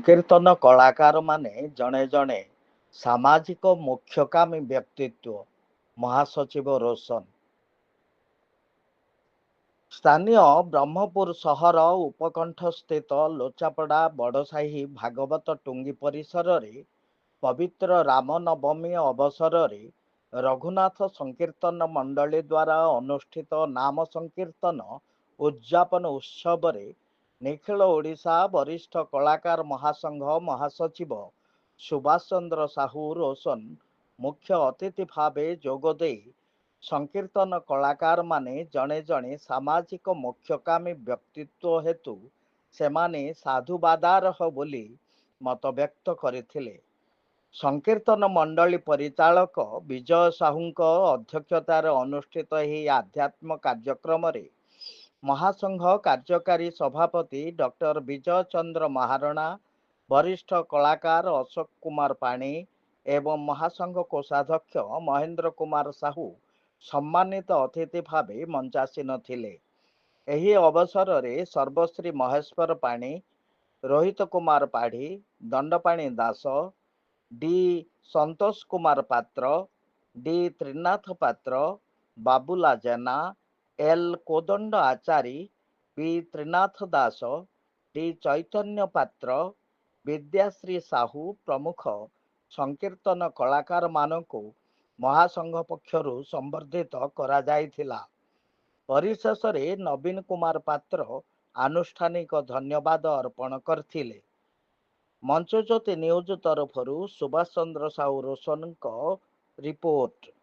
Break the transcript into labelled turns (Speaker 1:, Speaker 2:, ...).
Speaker 1: ସଂକୀର୍ତ୍ତନ କଳାକାର ମାନେ ଜଣେ ଜଣେ ସାମାଜିକ ମୁଖ୍ୟକାମୀ ବ୍ୟକ୍ତିତ୍ୱ। ମହାସଚିବ ରୋଶନ। ସ୍ଥାନୀୟ ବ୍ରହ୍ମପୁର ସହର ଉପକଣ୍ଠସ୍ଥିତ ଲୋଚାପଡ଼ା ବଡ଼ସାହି ଭାଗବତ ଟୁଙ୍ଗି ପରିସରରେ ପବିତ୍ର ରାମନବମୀ ଅବସରରେ ରଘୁନାଥ ସଂକୀର୍ତ୍ତନ ମଣ୍ଡଳୀ ଦ୍ୱାରା ଅନୁଷ୍ଠିତ ନାମ ସଂକୀର୍ତ୍ତନ ଉଦ୍ଯାପନ ଉତ୍ସବରେ ନିଖିଳ ଓଡ଼ିଶା ବରିଷ୍ଠ କଳାକାର ମହାସଂଘ ମହାସଚିବ ସୁଭାଷ ଚନ୍ଦ୍ର ସାହୁ ରୋଶନ ମୁଖ୍ୟ ଅତିଥି ଭାବେ ଯୋଗଦେଇ ସଂକୀର୍ତ୍ତନ କଳାକାରମାନେ ଜଣେ ଜଣେ ସାମାଜିକ ମୁଖ୍ୟକାମୀ ବ୍ୟକ୍ତିତ୍ୱ ହେତୁ ସେମାନେ ସାଧୁବାଦାରହ ବୋଲି ମତବ୍ୟକ୍ତ କରିଥିଲେ। ସଂକୀର୍ତ୍ତନ ମଣ୍ଡଳୀ ପରିଚାଳକ ବିଜୟ ସାହୁଙ୍କ ଅଧ୍ୟକ୍ଷତାରେ ଅନୁଷ୍ଠିତ ଏହି ଆଧ୍ୟାତ୍ମ କାର୍ଯ୍ୟକ୍ରମରେ ମହାସଂଘ କାର୍ଯ୍ୟକାରୀ ସଭାପତି ଡକ୍ଟର ବିଜୟ ଚନ୍ଦ୍ର ମହାରଣା, ବରିଷ୍ଠ କଳାକାର ଅଶୋକ କୁମାର ପାଣି ଏବଂ ମହାସଂଘ କୋଷାଧ୍ୟକ୍ଷ ମହେନ୍ଦ୍ର କୁମାର ସାହୁ ସମ୍ମାନିତ ଅତିଥି ଭାବେ ମଞ୍ଚାସୀନ ଥିଲେ। ଏହି ଅବସରରେ Sarbashri Maheswar Pani, Rohit Kumar Padhi, Dandapani Das, D Santosh Kumar Patra, D Trinath Patra, Babula Jena, L Kodanda Achari, P Trinath Das, D Chaitanya Patra, Bidyashree Sahu ପ୍ରମୁଖ ସଂକୀର୍ତ୍ତନ କଳାକାରମାନଙ୍କୁ ମହାସଂଘ ପକ୍ଷରୁ ସମ୍ବର୍ଦ୍ଧିତ କରାଯାଇଥିଲା। ପରିଶେଷରେ ନବୀନ କୁମାର ପାତ୍ର ଆନୁଷ୍ଠାନିକ ଧନ୍ୟବାଦ ଅର୍ପଣ କରିଥିଲେ। ମଞ୍ଚଜ୍ୟୋତି ନ୍ୟୁଜ ତରଫରୁ ସୁଭାଷ ଚନ୍ଦ୍ର ସାହୁ ରୋଶନଙ୍କ ରିପୋର୍ଟ।